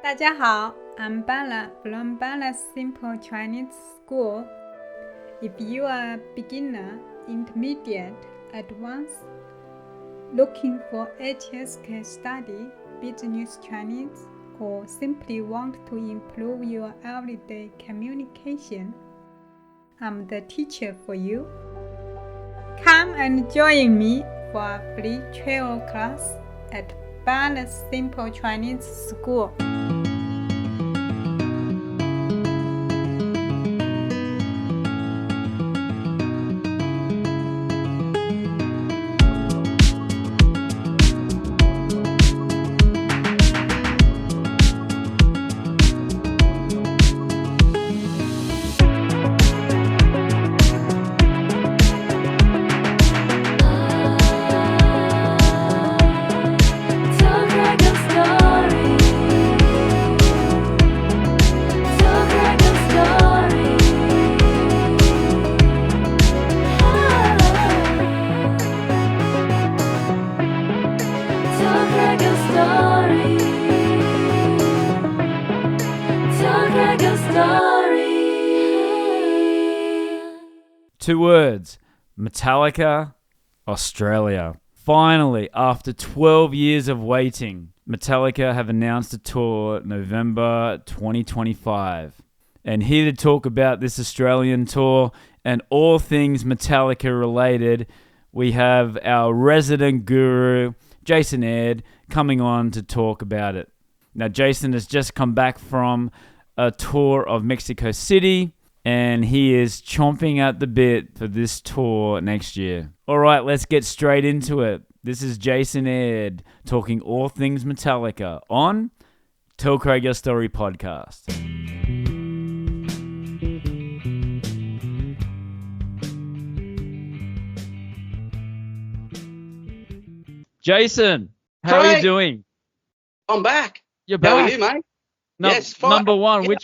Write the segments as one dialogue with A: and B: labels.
A: 大家好, I'm Bella from Bella's Simple Chinese School. If you are a beginner, intermediate, advanced, looking for HSK study, business Chinese, or simply want to improve your everyday communication, I'm the teacher for you. Come and join me for a free travel class at Bella's Simple Chinese School.
B: Two words, Metallica, Australia. Finally, after 12 years of waiting, Metallica have announced a tour November 2025. And here to talk about this Australian tour and all things Metallica related, we have our resident guru, Jason Aird, coming on to talk about it. Now, Jason has just come back from a tour of Mexico City, and he is chomping at the bit for this tour next year. All right, let's get straight into it. This is Jason Aird talking all things Metallica on Tell Craig Your Story podcast. Jason, how are you doing?
C: I'm back.
B: You're back.
C: How are you, mate?
B: Yes,
C: five.
B: Number one.
C: Yeah.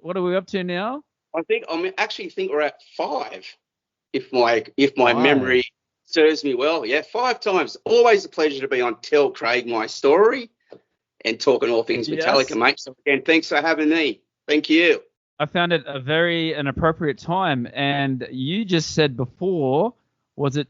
B: What are we up to now?
C: I actually think we're at 5, if my memory serves me well. Yeah, 5 times. Always a pleasure to be on Tell Craig My Story and talking all things Metallica, mate. So again, thanks for having me. Thank you.
B: I found it an appropriate time, and you just said before, was it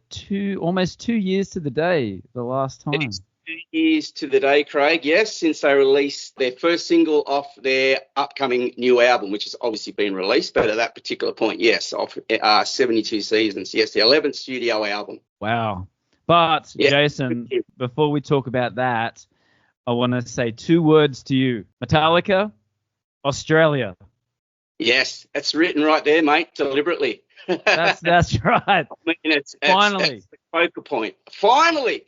B: almost 2 years to the day the last time?
C: It's 2 years to the day, Craig, yes, since they released their first single off their upcoming new album, which has obviously been released, but at that particular point, yes, off 72 Seasons, yes, the 11th studio album.
B: Wow. But, yeah, Jason, before we talk about that, I want to say 2 words to you. Metallica, Australia.
C: Yes, it's written right there, mate, deliberately.
B: That's right.
C: I mean, it's the focal point. Finally.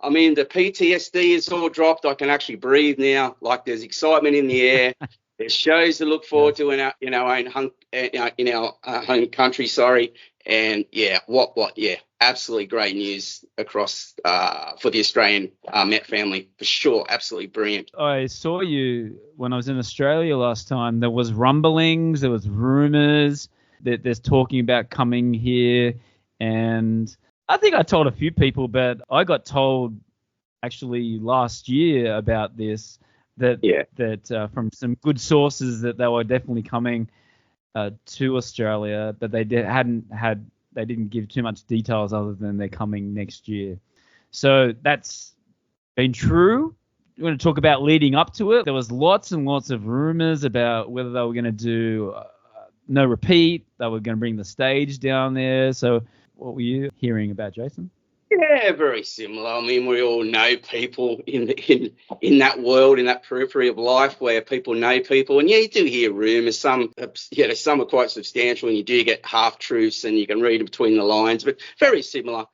C: The PTSD is all dropped. I can actually breathe now. Like, there's excitement in the air. There's shows to look forward to in our home country. Sorry, and yeah, absolutely great news across for the Australian Met family for sure. Absolutely brilliant.
B: I saw you when I was in Australia last time. There was rumblings. There was rumours that there's talking about coming here, and I think I told a few people, but I got told actually last year about this, that from some good sources that they were definitely coming to Australia, but they didn't give too much details other than they're coming next year. So that's been true. We're going to talk about leading up to it. There was lots and lots of rumors about whether they were going to do no repeat. They were going to bring the stage down there. So what were you hearing about, Jason?
C: Yeah, very similar. I mean, we all know people in that world, in that periphery of life where people know people. And yeah, you do hear rumours. Some are quite substantial, and you do get half-truths, and you can read between the lines. But very similar.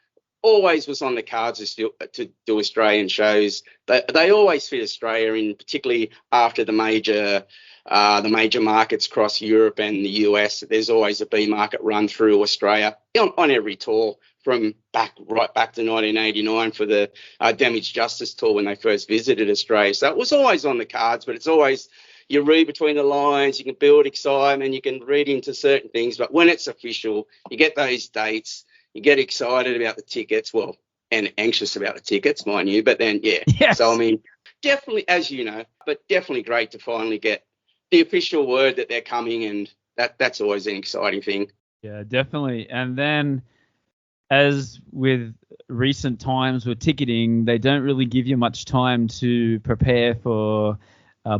C: Always was on the cards to do Australian shows. They always fit Australia in, particularly after the major markets across Europe and the US. There's always a B market run through Australia on every tour, from right back to 1989 for the Damaged Justice tour when they first visited Australia. So it was always on the cards, but it's always, you read between the lines, you can build excitement, you can read into certain things, but when it's official, you get those dates, you get excited about the tickets, and anxious about the tickets, mind you, but then,
B: Yes.
C: So, I mean, definitely, as you know, but definitely great to finally get the official word that they're coming, and that's always an exciting thing.
B: Yeah, definitely. And then, as with recent times with ticketing, they don't really give you much time to prepare for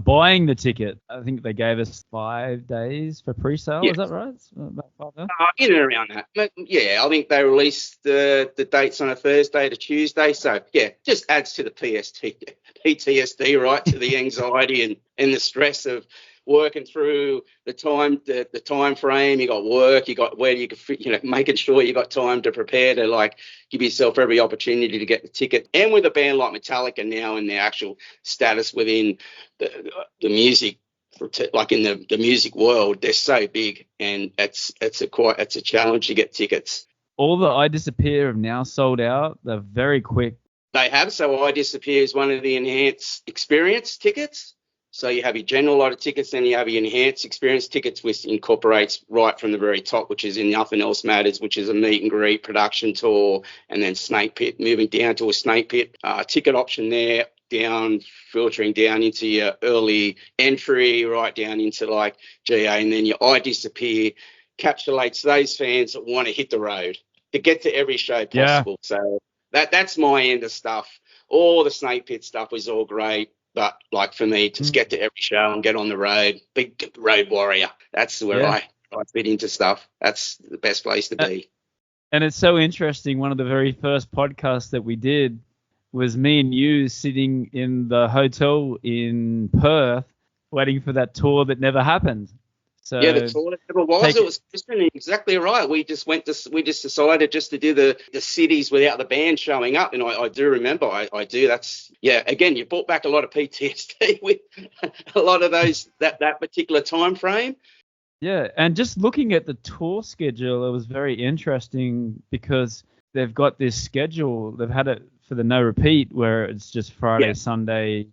B: buying the ticket. I think they gave us 5 days for pre-sale.
C: Yeah.
B: Is that right? About 5 days?
C: In and around that. But, yeah, I think they released the dates on a Thursday to Tuesday. So, yeah, just adds to the PTSD, right, to the anxiety and the stress of working through the time frame. You got work, you got where you could fit, making sure you got time to prepare to like give yourself every opportunity to get the ticket. And with a band like Metallica now in their actual status within the music, like in the music world, they're so big, and it's a challenge to get tickets.
B: All the I Disappear have now sold out. They're very quick.
C: They have. So I Disappear is one of the enhanced experience tickets. So you have your general lot of tickets, then you have your enhanced experience tickets, which incorporates right from the very top, which is in Nothing Else Matters, which is a meet and greet production tour, and then Snake Pit, moving down to a Snake Pit ticket option there, down, filtering down into your early entry, right down into like GA, and then your I Disappear encapsulates those fans that want to hit the road to get to every show possible. Yeah. So that's my end of stuff. All the Snake Pit stuff is all great. But like for me, just get to every show and get on the road, big road warrior. That's where I fit into stuff. That's the best place to be.
B: And it's so interesting. One of the very first podcasts that we did was me and you sitting in the hotel in Perth waiting for that tour that never happened. So
C: yeah, the tour that never was. It was Brisbane, exactly right. We just decided just to do the cities without the band showing up. And I do remember, I do. That's, yeah, again, you brought back a lot of PTSD with a lot of those, that particular time frame.
B: Yeah, and just looking at the tour schedule, it was very interesting because they've got this schedule. They've had it for the no repeat where it's just Friday, Sunday,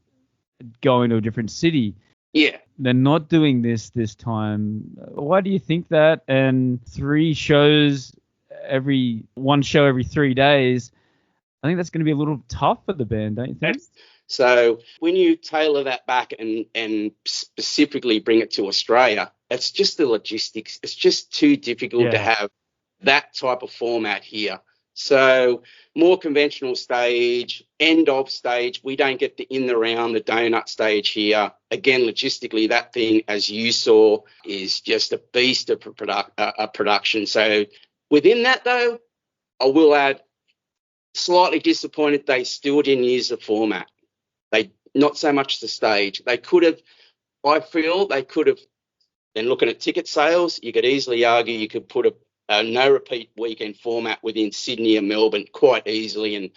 B: going to a different city.
C: Yeah.
B: They're not doing this time. Why do you think that? And 1 show every 3 days, I think that's going to be a little tough for the band, don't you think?
C: So when you tailor that back and specifically bring it to Australia, it's just the logistics. It's just too difficult to have that type of format here. So more conventional stage, end of stage. We don't get the in the round, the donut stage here. Again, logistically, that thing, as you saw, is just a beast of a production. So within that, though, I will add, slightly disappointed they still didn't use the format. Not so much the stage. They could have, I feel they could have, then looking at ticket sales, you could easily argue you could put a no-repeat weekend format within Sydney and Melbourne quite easily and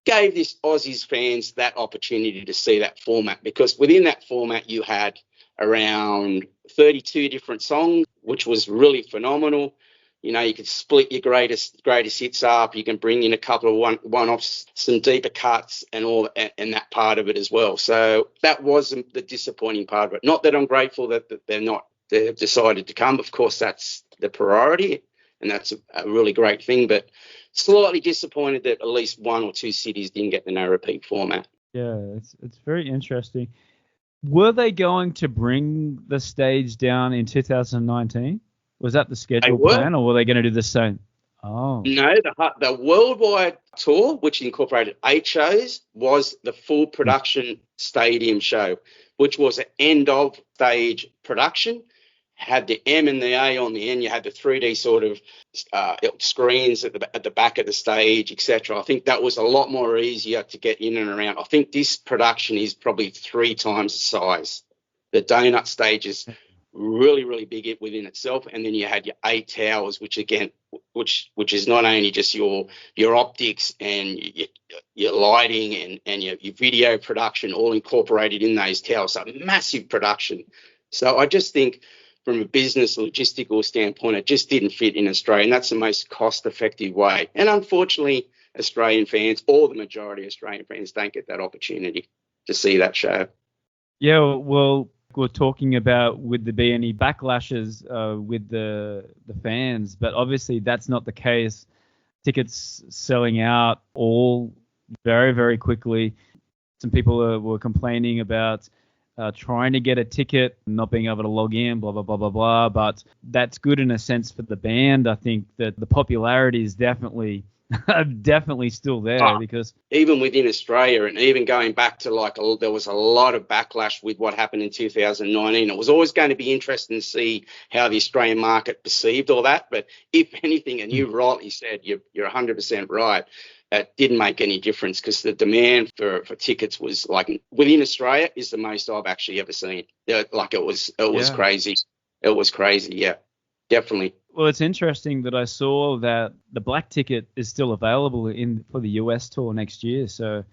C: gave this Aussies fans that opportunity to see that format, because within that format you had around 32 different songs, which was really phenomenal. You could split your greatest hits up. You can bring in a couple of one-offs, some deeper cuts and all, and that part of it as well. So that was the disappointing part of it. Not that I'm grateful that they've decided to come. Of course, that's the priority, and that's a really great thing. But slightly disappointed that at least 1 or 2 cities didn't get the no-repeat format.
B: Yeah, it's very interesting. Were they going to bring the stage down in 2019? Was that the schedule plan, or were they going to do the same? Oh.
C: No, the worldwide tour, which incorporated 8 shows, was the full production stadium show, which was an end-of-stage production. Had the M and the A on the end. You had the 3D sort of screens at the back of the stage, etc. I think that was a lot more easier to get in and around. I think this production is probably 3 times the size. The donut stage is really, really big within itself, and then you had your 8 towers, which is not only just your optics and your lighting and your video production all incorporated in those towers. So massive production. So I just think from a business logistical standpoint, it just didn't fit in Australia, and that's the most cost-effective way. And unfortunately, Australian fans, or the majority of Australian fans, don't get that opportunity to see that show.
B: Yeah, well, we're talking about would there be any backlashes with the fans, but obviously that's not the case. Tickets selling out all very, very quickly. some people were complaining about trying to get a ticket, not being able to log in, blah, blah, blah, blah, blah. But that's good in a sense for the band. I think that the popularity is definitely still there because
C: even within Australia and even going back to there was a lot of backlash with what happened in 2019. It was always going to be interesting to see how the Australian market perceived all that. But if anything, and you rightly said, you're 100% right, it didn't make any difference because the demand for tickets was like within Australia is the most I've actually ever seen. It was crazy. It was crazy. Yeah, definitely.
B: Well, it's interesting that I saw that the black ticket is still available for the US tour next year. So it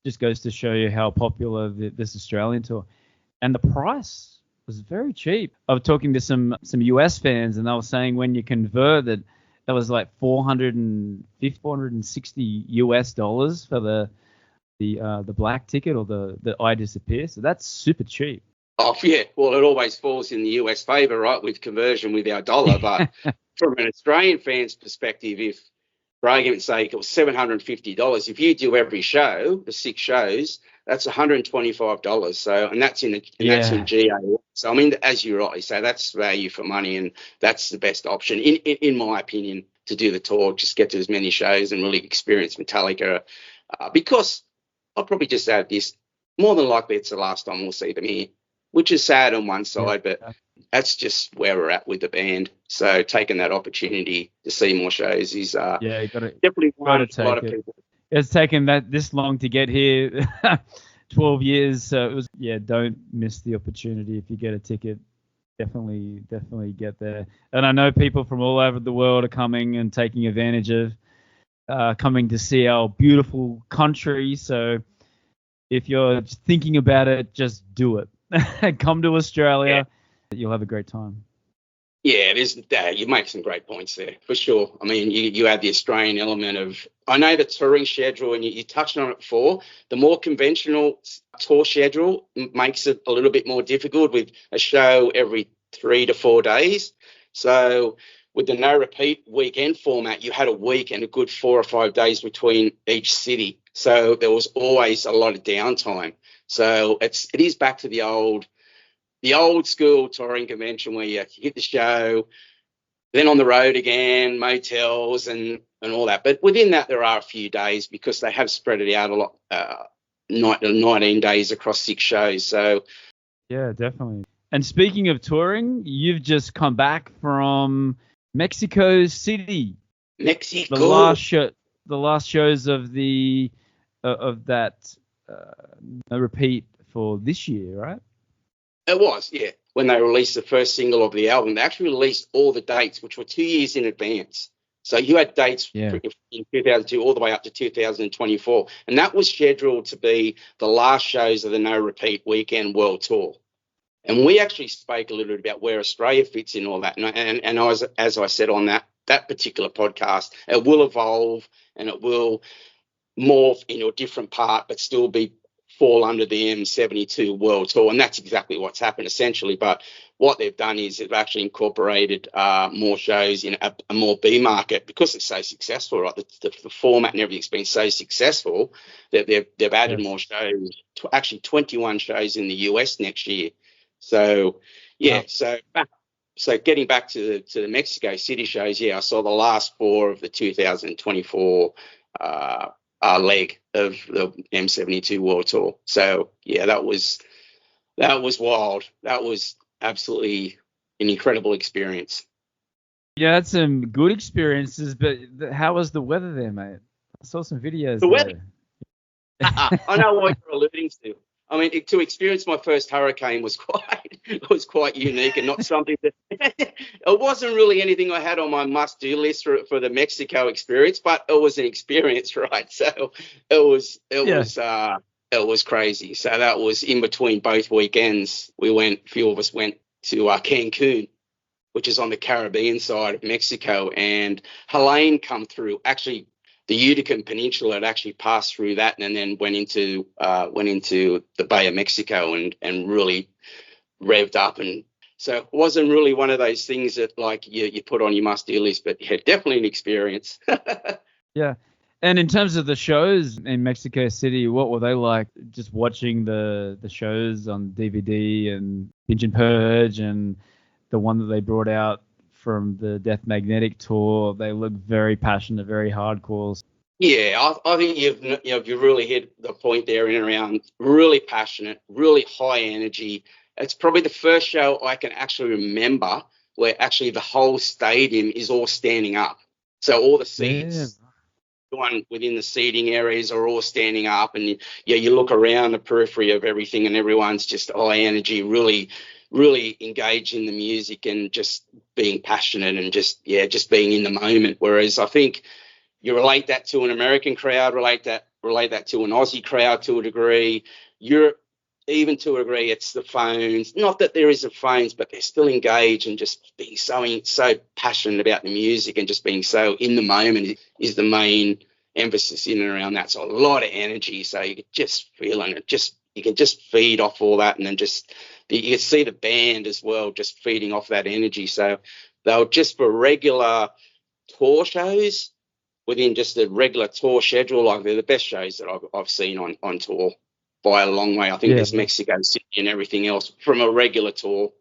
B: just goes to show you how popular this Australian tour. And the price was very cheap. I was talking to some US fans, and they were saying when you convert that was like $460 US for the black ticket or the I Disappear. So that's super cheap.
C: Oh, yeah. Well, it always falls in the US favour, right, with conversion with our dollar. But from an Australian fan's perspective, if, for argument's sake, it was $750, if you do every show, the 6 shows, that's $125. So, and that's in GA. So, I mean, as you rightly say, that's value for money, and that's the best option, in my opinion, to do the tour. Just get to as many shows and really experience Metallica. Because I'll probably just add this, more than likely it's the last time we'll see them here, which is sad on one side, but that's just where we're at with the band. So taking that opportunity to see more shows is definitely one a lot of people.
B: It's taken this long to get here, 12 years. So it was, don't miss the opportunity. If you get a ticket, definitely get there. And I know people from all over the world are coming and taking advantage of coming to see our beautiful country. So if you're thinking about it, just do it. Come to Australia. You'll have a great time.
C: Yeah, you make some great points there, for sure. I mean, you add the Australian element of, I know the touring schedule, and you touched on it before, the more conventional tour schedule makes it a little bit more difficult with a show every 3 to 4 days. So with the no repeat weekend format, you had a week and a good 4 or 5 days between each city. So there was always a lot of downtime. So it is back to the old school touring convention where you hit the show, then on the road again, motels and all that. But within that, there are a few days because they have spread it out a lot, 19 days across 6 shows. So
B: yeah, definitely. And speaking of touring, you've just come back from Mexico City.
C: Mexico.
B: The last shows of that repeat for this year, right?
C: It was, yeah. When they released the first single of the album, they actually released all the dates, which were 2 years in advance. So you had dates in 2002 all the way up to 2024. And that was scheduled to be the last shows of the No Repeat Weekend World Tour. And we actually spoke a little bit about where Australia fits in all that. And as I said on that particular podcast, it will evolve and it will morph into a different part, but still fall under the M72 World Tour. And that's exactly what's happened essentially. But what they've done is they've actually incorporated more shows in a more B market because it's so successful, right? The format and everything's been so successful that they've added more shows, actually 21 shows in the US next year. So, yeah, wow. So getting back to the Mexico City shows, I saw the last 4 of the 2024 leg of the M72 World Tour. So yeah, that was wild. That was absolutely an incredible experience.
B: Yeah, that's some good experiences, but how was the weather there, mate? I saw some videos.
C: The weather. I know what you're alluding to. I mean, to experience my first hurricane was quite unique and not something that it wasn't really anything I had on my must-do list for the Mexico experience, but it was an experience, right? So it was crazy. So that was in between both weekends. A few of us went to Cancun, which is on the Caribbean side of Mexico, and Helene come through. Actually, the Yucatan Peninsula had actually passed through that and then went into the Bay of Mexico and really revved up. And so it wasn't really one of those things that like you put on your must-do list, but yeah, definitely an experience.
B: Yeah. And in terms of the shows in Mexico City, what were they like? Just watching the shows on DVD and Binge and Purge and the one that they brought out from the Death Magnetic tour, they look very passionate, very hardcore.
C: Yeah, I think you've really hit the point there in and around really passionate, really high energy. It's probably the first show I can actually remember where actually the whole stadium is all standing up. So all the seats, one within the seating areas are all standing up, and you look around the periphery of everything, and everyone's just high energy, really, really engaged in the music and just being passionate and just being in the moment. Whereas I think you relate that to an American crowd, relate that to an Aussie crowd to a degree. Europe, even to a degree, it's the phones. Not that there isn't phones, but they're still engaged and just being so passionate about the music and just being so in the moment is the main emphasis in and around that. So a lot of energy. So you can just feel it. You can just feed off all that, and then you can see the band as well just feeding off that energy. So they'll just for regular tour shows. Within just a regular tour schedule, like they're the best shows that I've seen on tour by a long way. I think there's Mexico City and everything else from a regular tour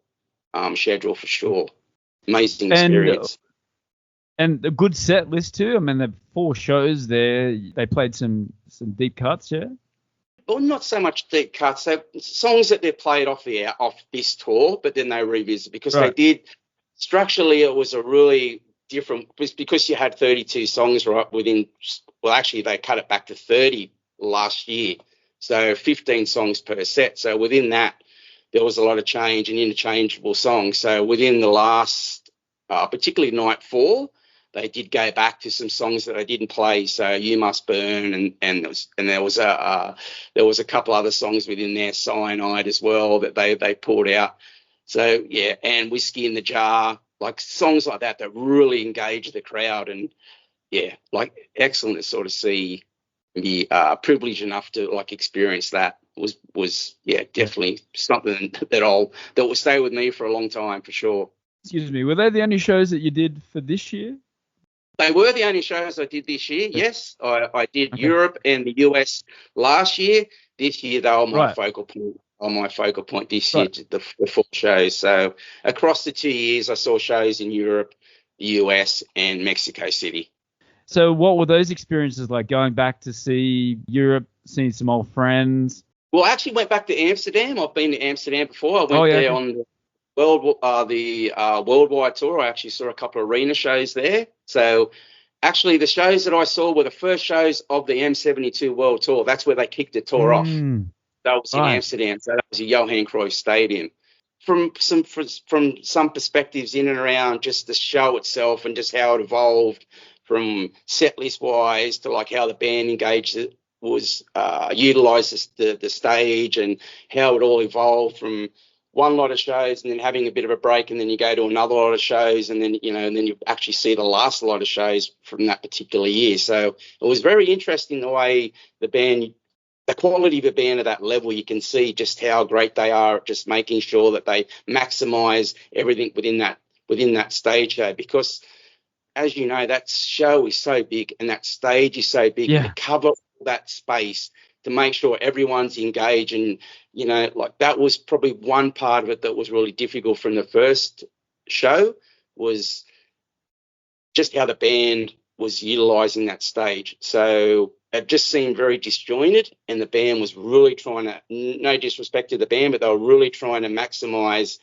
C: schedule for sure. Amazing experience.
B: And a good set list too. I mean, the 4 shows there. They played some deep cuts, yeah?
C: Well, not so much deep cuts. So songs that they played off this tour, but then they revisit because they did. Structurally, it was a really different, because you had 32 songs right within, well, actually they cut it back to 30 last year, so 15 songs per set. So within that there was a lot of change and interchangeable songs. So within the last particularly night 4, they did go back to some songs that I didn't play. So You Must Burn, and there was a couple other songs within there, Cyanide as well, that they pulled out. So yeah, and Whiskey in the Jar, like songs like that really engage the crowd. And yeah, like excellent to sort of see, be privileged enough to like experience that was definitely something that will stay with me for a long time for sure.
B: Excuse me, were they the only shows that you did for this year?
C: They were the only shows I did this year. Yes, I did Europe and the US last year. This year they were my focal point. On my focal point this year, the 4 shows. So across the 2 years, I saw shows in Europe, the US, and Mexico City.
B: So what were those experiences like, going back to see Europe, seeing some old friends?
C: Well, I actually went back to Amsterdam. I've been to Amsterdam before. I went there on the worldwide tour. I actually saw a couple of arena shows there. So actually the shows that I saw were the first shows of the M72 World Tour. That's where they kicked the tour off. That was in Amsterdam, so that was a Johan Cruyff Stadium. From some perspectives in and around just the show itself and just how it evolved, from set list wise to like how the band engaged it, was utilised the stage, and how it all evolved from one lot of shows and then having a bit of a break, and then you go to another lot of shows, and then you actually see the last lot of shows from that particular year. So it was very interesting the way the quality of a band at that level. You can see just how great they are at just making sure that they maximise everything within that stage show, because as you know, that show is so big and that stage is so big, to cover all that space, to make sure everyone's engaged. And like that was probably one part of it that was really difficult from the first show, was just how the band was utilising that stage. So it just seemed very disjointed, and the band was really trying to, no disrespect to the band, but they were really trying to maximise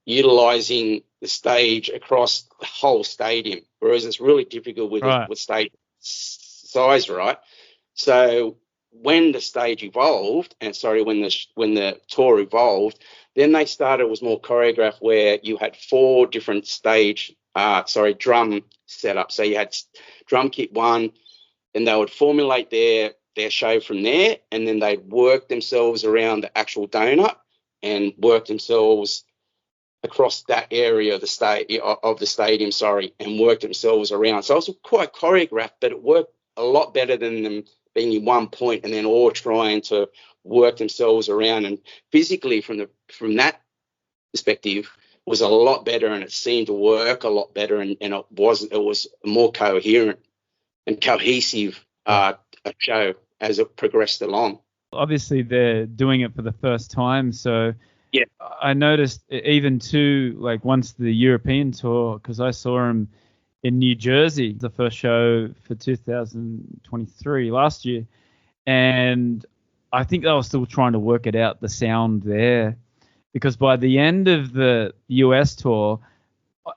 C: utilising the stage across the whole stadium, whereas it's really difficult with stage size, right? So when the stage evolved, when the tour evolved, then they started, it was more choreographed, where you had 4 different drum setups. So you had drum kit 1, and they would formulate their show from there, and then they'd work themselves around the actual donut and work themselves across that area of the stadium, and work themselves around. So it was quite choreographed, but it worked a lot better than them being in one point and then all trying to work themselves around. And physically, from that perspective, was a lot better, and it seemed to work a lot better, and it was more coherent and cohesive a show as it progressed along.
B: Obviously, they're doing it for the first time, so
C: Yeah.
B: I noticed even too, like once the European tour, because I saw them in New Jersey, the first show for 2023 last year, and I think they were still trying to work it out, the sound there, because by the end of the US tour,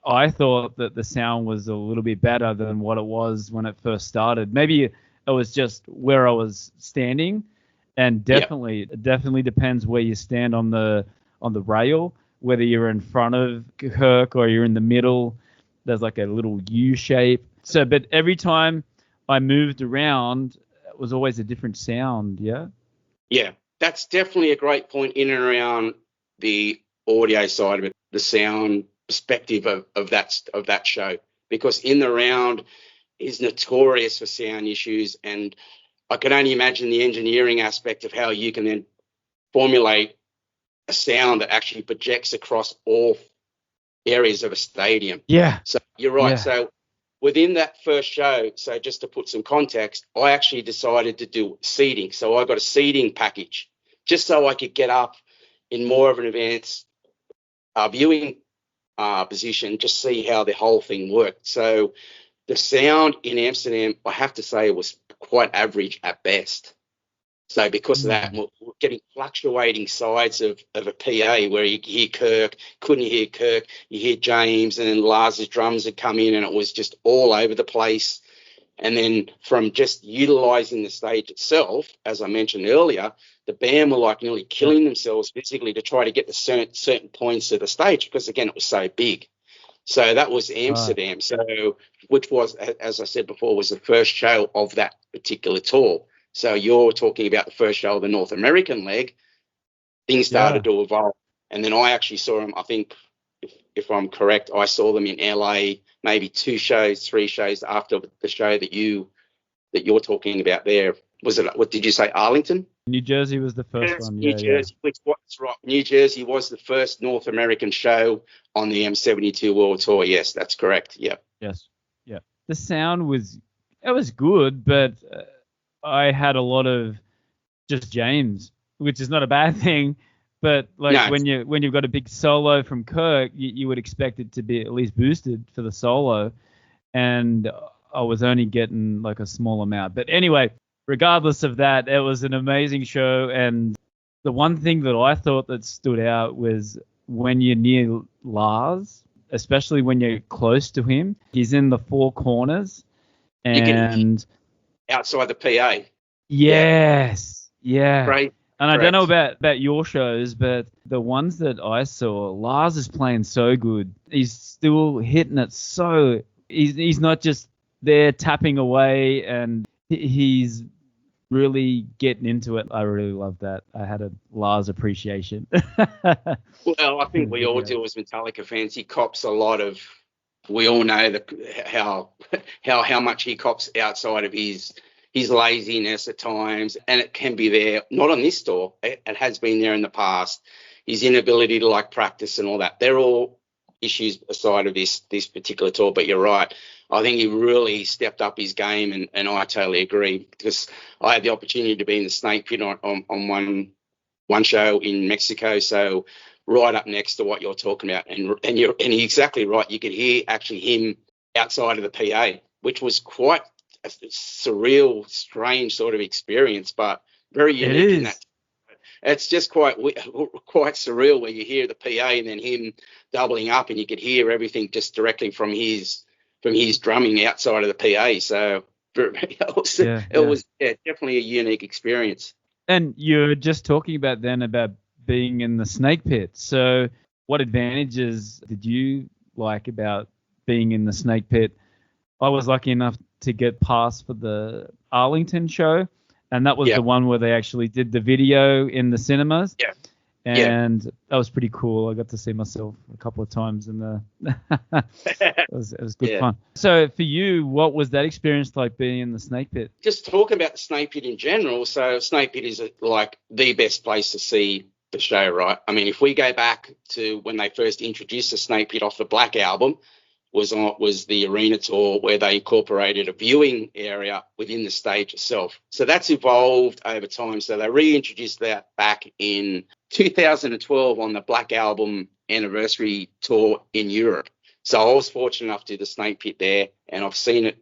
B: I thought that the sound was a little bit better than what it was when it first started. Maybe it was just where I was standing, and it definitely depends where you stand on the rail, whether you're in front of Kirk or you're in the middle. There's like a little U shape. So, but every time I moved around, it was always a different sound. Yeah.
C: Yeah, that's definitely a great point in and around the audio side of it, the sound perspective of that show, because in the round is notorious for sound issues, and I can only imagine the engineering aspect of how you can then formulate a sound that actually projects across all areas of a stadium.
B: Yeah.
C: So you're right.
B: Yeah.
C: So within that first show, so just to put some context, I actually decided to do seating. So I got a seating package just so I could get up in more of an advanced viewing position, just see how the whole thing worked. So the sound in Amsterdam, I have to say, was quite average at best. So because of that, we're getting fluctuating sides of a PA where you hear Kirk, couldn't hear Kirk, you hear James, and then Lars's drums had come in, and it was just all over the place. And then from just utilising the stage itself, as I mentioned earlier, the band were like nearly killing themselves physically to try to get the certain points of the stage because, again, it was so big. So that was Amsterdam, which was, as I said before, was the first show of that particular tour. So you're talking about the first show of the North American leg. Things started to evolve. And then I actually saw them, I think, if I'm correct, I saw them in LA maybe 2 shows, 3 shows after the show that you're talking about there. Was it, what did you say, Arlington?
B: New Jersey was the first one.
C: New Jersey, which was right. New Jersey was the first North American show on the M72 World Tour. Yes, that's correct. Yeah.
B: Yes. Yeah. The sound was good, but I had a lot of just James, which is not a bad thing. But like when you've got a big solo from Kirk, you would expect it to be at least boosted for the solo, and I was only getting like a small amount. But anyway, regardless of that, it was an amazing show. And the one thing that I thought that stood out was when you're near Lars, especially when you're close to him, he's in the 4 corners and
C: outside the PA.
B: Yes. Yeah.
C: Right.
B: And I don't know about your shows, but the ones that I saw, Lars is playing so good. He's still hitting it so... He's not just there tapping away, and he's really getting into it. I really love that. I had a Lars appreciation.
C: Well, I think we all do as Metallica fans. He cops a lot of... We all know how much he cops outside of his laziness at times, and it can be there, not on this tour, it has been there in the past, his inability to like practice and all that. They're all issues aside of this particular tour, but you're right. I think he really stepped up his game, and I totally agree, because I had the opportunity to be in the Snake Pit on one show in Mexico, so right up next to what you're talking about, and you're exactly right. You could hear actually him outside of the PA, which was quite a surreal, strange sort of experience, but very unique in that. It's just quite surreal where you hear the PA and then him doubling up, and you could hear everything just directly from his drumming outside of the PA. So it was definitely a unique experience.
B: And you're just talking about being in the Snake Pit. So what advantages did you like about being in the Snake Pit? I was lucky enough to get past for the Arlington show, and that was the one where they actually did the video in the cinemas.
C: Yeah.
B: And that was pretty cool. I got to see myself a couple of times in the it was good fun. So for you, what was that experience like being in the Snake Pit?
C: Just talking about the Snake Pit in general, so Snake Pit is like the best place to see the show, right? I mean, if we go back to when they first introduced the Snake Pit off the Black album, was the arena tour, where they incorporated a viewing area within the stage itself. So that's evolved over time. So they reintroduced that back in 2012 on the Black Album anniversary tour in Europe. So I was fortunate enough to do the Snake Pit there, and I've seen it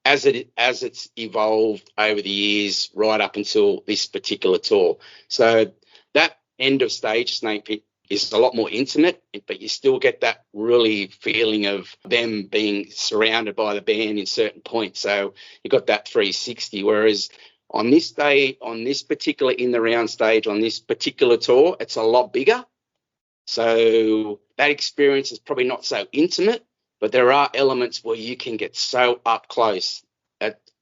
C: as it's evolved over the years right up until this particular tour. So that end of stage Snake Pit is a lot more intimate, but you still get that really feeling of them being surrounded by the band in certain points. So you got that 360, whereas on this day, on this particular in the round stage, on this particular tour, it's a lot bigger. So that experience is probably not so intimate, but there are elements where you can get so up close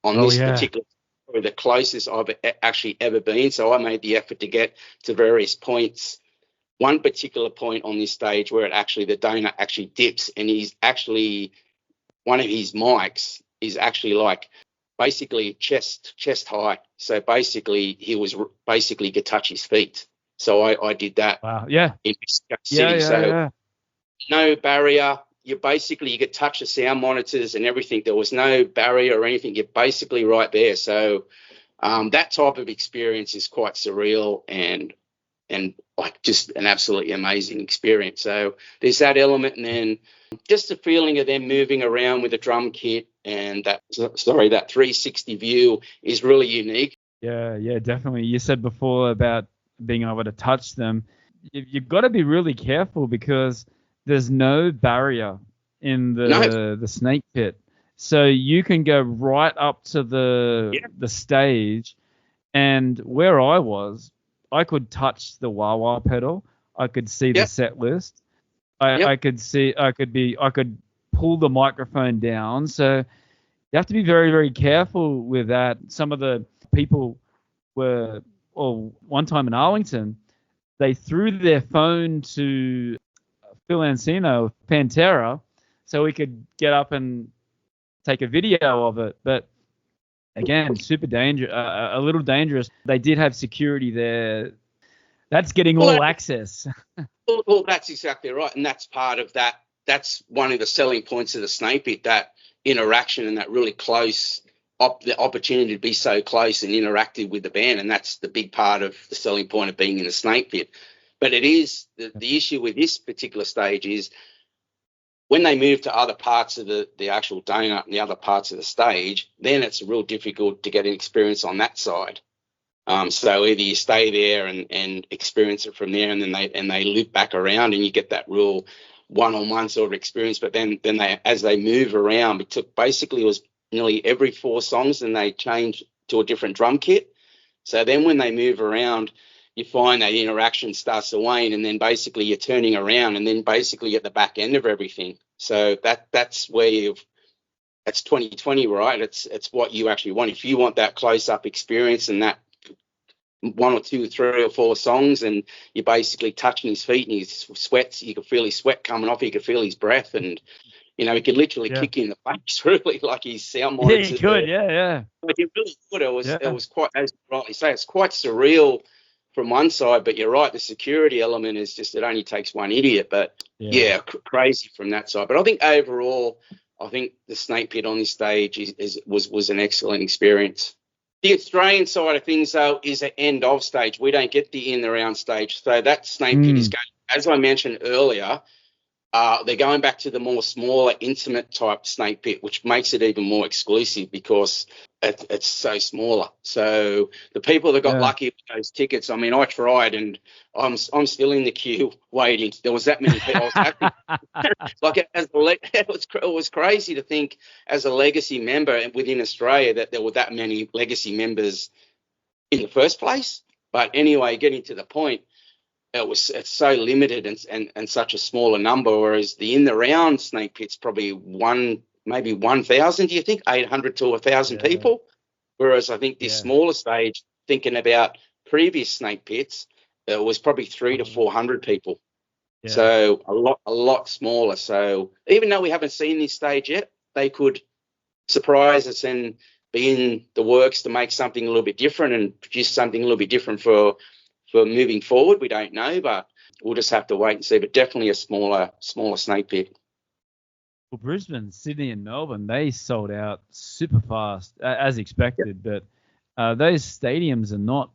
C: on this particular, probably the closest I've actually ever been. So I made the effort to get to various points. One particular point on this stage where the donor actually dips, and he's actually, one of his mics is actually like basically chest high. So basically he was could touch his feet. So I did that.
B: Wow. Yeah.
C: In Mexico City. No barrier. You could touch the sound monitors and everything. There was no barrier or anything. You're basically right there. So that type of experience is quite surreal and like just an absolutely amazing experience. So there's that element, and then just the feeling of them moving around with a drum kit and that 360 view is really unique.
B: Yeah, definitely. You said before about being able to touch them. You've got to be really careful because there's no barrier in the Snake Pit. So you can go right up to the stage, and where I was, I could touch the wah-wah pedal. I could see the set list. I could pull the microphone down. So you have to be very, very careful with that. Some of the people one time in Arlington, they threw their phone to Phil Ancino of Pantera so we could get up and take a video of it. But again, super dangerous, a little dangerous. They did have security there. That's getting all access.
C: Well, that's exactly right. And that's part of that. That's one of the selling points of the Snake Pit, that interaction and that really close, the opportunity to be so close and interactive with the band. And that's the big part of the selling point of being in the Snake Pit. But it is, the issue with this particular stage is when they move to other parts of the actual donut and the other parts of the stage, then it's real difficult to get an experience on that side. So either you stay there and experience it from there, and then they loop back around and you get that real one-on-one sort of experience. But then they, as they move around, it was nearly every 4 songs, and they change to a different drum kit. So then when they move around, you find that interaction starts to wane, and then basically you're turning around, and then basically at the back end of everything. So that's where that's 2020, right? It's what you actually want. If you want that close-up experience and that 1 or 2, 3 or 4 songs, and you're basically touching his feet and he sweats, you can feel his sweat coming off, you can feel his breath, and he could literally kick you in the face, really, like his sound monitors.
B: Yeah, he could, yeah.
C: But he really could. It was quite, as you rightly say, it's quite surreal from one side, but you're right, the security element is just, it only takes one idiot, but crazy from that side. But I think overall, the Snake Pit on this stage was an excellent experience. The Australian side of things, though, is an end of stage. We don't get the in the round stage. So that Snake Pit is going, as I mentioned earlier, they're going back to the more smaller, intimate type Snake Pit, which makes it even more exclusive because it's so smaller. So the people that got lucky with those tickets, I mean, I tried, and I'm still in the queue waiting. There was that many people. It was crazy to think as a legacy member within Australia that there were that many legacy members in the first place. But anyway, getting to the point, it's so limited and such a smaller number, whereas the in the round Snake Pit's probably maybe 1,000, do you think? 800 to 1,000 people. Whereas I think this smaller stage, thinking about previous Snake Pits, it was probably 300 to 400 people. Yeah. So a lot smaller. So even though we haven't seen this stage yet, they could surprise us and be in the works to make something a little bit different and produce something a little bit different for moving forward. We don't know, but we'll just have to wait and see. But definitely a smaller Snake Pit.
B: Well, Brisbane, Sydney, and Melbourne, they sold out super fast, as expected. But those stadiums are not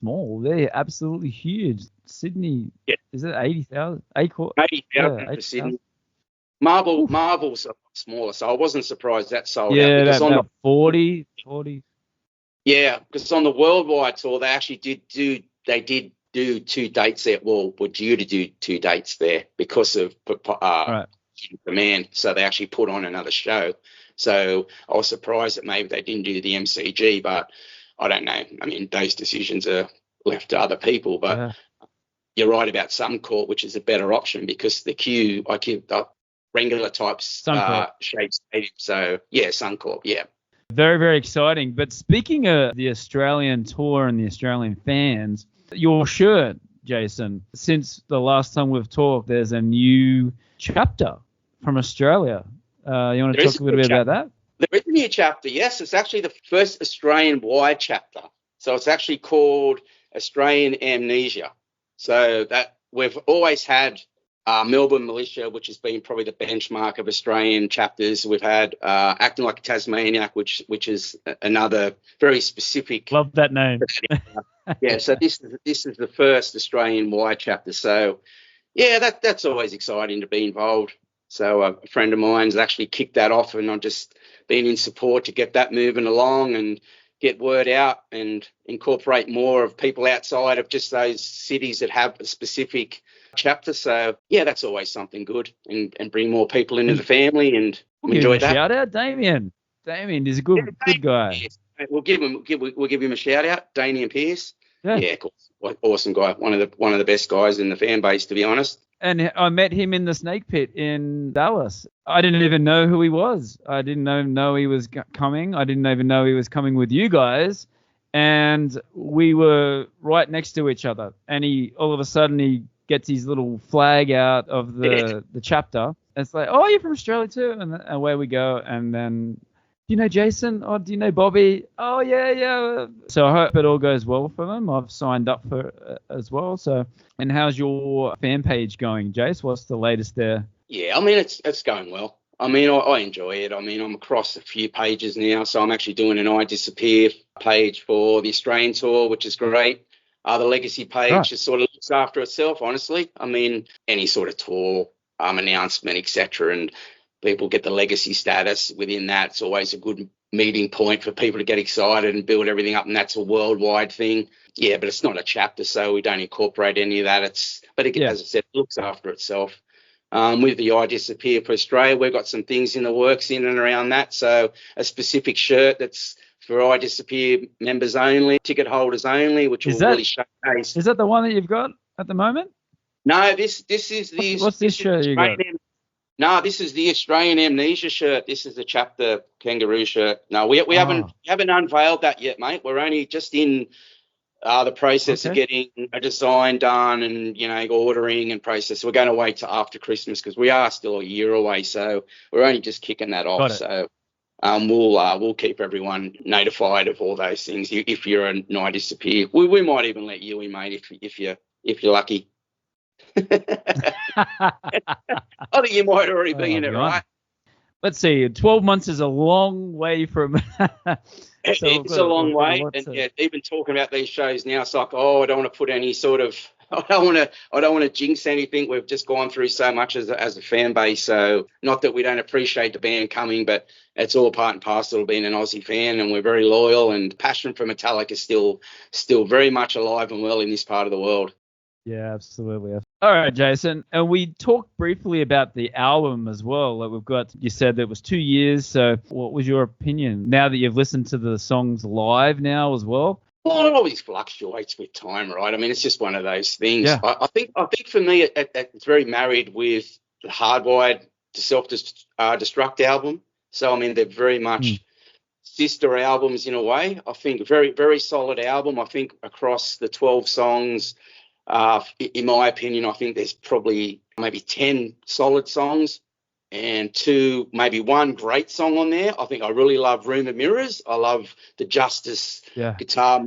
B: small; they're absolutely huge. Sydney, is it 80,000?
C: 80,000 for Sydney. Marvel's a lot smaller, so I wasn't surprised that sold out.
B: Yeah,
C: Because on
B: about
C: the
B: 40.
C: Yeah, because on the worldwide tour, they actually did do 2 dates there. Well, were due to do 2 dates there because of
B: Right.
C: demand. So they actually put on another show. So I was surprised that maybe they didn't do the MCG, but I don't know. I mean, those decisions are left to other people. But you're right about Suncorp, which is a better option because the queue, I keep the regular types shape stadium. So yeah, Suncorp, yeah.
B: Very, very exciting. But speaking of the Australian tour and the Australian fans, your shirt, Jason, since the last time we've talked, there's a new chapter from Australia. You want to talk a little bit about that?
C: There is a new chapter, yes. It's actually the first Australian-wide chapter. So it's actually called Australian Amnesia. So that we've always had Melbourne Militia, which has been probably the benchmark of Australian chapters. We've had Acting Like a Tasmaniac, which is another very specific.
B: Love that name.
C: Yeah, so this is the first Australian-wide chapter. So yeah, that's always exciting to be involved. So a friend of mine's actually kicked that off, and I've just been in support to get that moving along and get word out and incorporate more of people outside of just those cities that have a specific chapter. So yeah, that's always something good, and bring more people into the family, and enjoy that.
B: Shout out Damien. Damien is a good guy.
C: Pierce. We'll give him a shout out, Damien Pierce. Yeah, of course. Awesome guy. One of the best guys in the fan base, to be honest.
B: And I met him in the Snake Pit in Dallas. I didn't even know who he was. I didn't even know he was coming. I didn't even know he was coming with you guys. And we were right next to each other. And all of a sudden he gets his little flag out of the chapter. And it's like, oh, you're from Australia too? And away we go. And then, do you know Jason? Oh, do you know Bobby? Oh, yeah. So I hope it all goes well for them. I've signed up for as well. So, and how's your fan page going, Jace? What's the latest there?
C: Yeah, I mean, it's going well. I mean, I enjoy it. I mean, I'm across a few pages now. So I'm actually doing an I Disappear page for the Australian tour, which is great. The Legacy page just sort of looks after itself, honestly. I mean, any sort of tour announcement, etc., and people get the legacy status within that. It's always a good meeting point for people to get excited and build everything up, and that's a worldwide thing. Yeah, but it's not a chapter, so we don't incorporate any of that. As I said, it looks after itself. With the I Disappear for Australia, we've got some things in the works in and around that. So a specific shirt that's for I Disappear members only, ticket holders only, which will really showcase.
B: Is that the one that you've got at the moment?
C: No, this is the.
B: What's this shirt you got?
C: No, this is the Australian Amnesia shirt. This is the chapter kangaroo shirt. No, we haven't unveiled that yet, mate. We're only just in the process of getting a design done and, ordering and process. We're going to wait till after Christmas because we are still a year away. So we're only just kicking that off. So we'll keep everyone notified of all those things. If you're a I Disappear, we might even let you in, mate, if you're lucky. I think you might already be in it, right?
B: Let's see. 12 months is a long way from.
C: It's a long way, and even talking about these shows now, it's like, I don't want to put any sort of. I don't want to jinx anything. We've just gone through so much as a fan base. So not that we don't appreciate the band coming, but it's all part and parcel of being an Aussie fan, and we're very loyal. And passion for Metallica is still very much alive and well in this part of the world.
B: Yeah, absolutely. All right, Jason. And we talked briefly about the album as well. Like you said that it was 2 years. So what was your opinion now that you've listened to the songs live now as well?
C: Well, it always fluctuates with time, right? I mean, it's just one of those things. Yeah. I think for me, it's very married with the Hardwired to Self-Destruct album. So, I mean, they're very much sister albums in a way. I think very, very solid album. I think across the 12 songs, in my opinion, I think there's probably maybe 10 solid songs and maybe one great song on there. I think I really love Room of Mirrors. I love the Justice guitar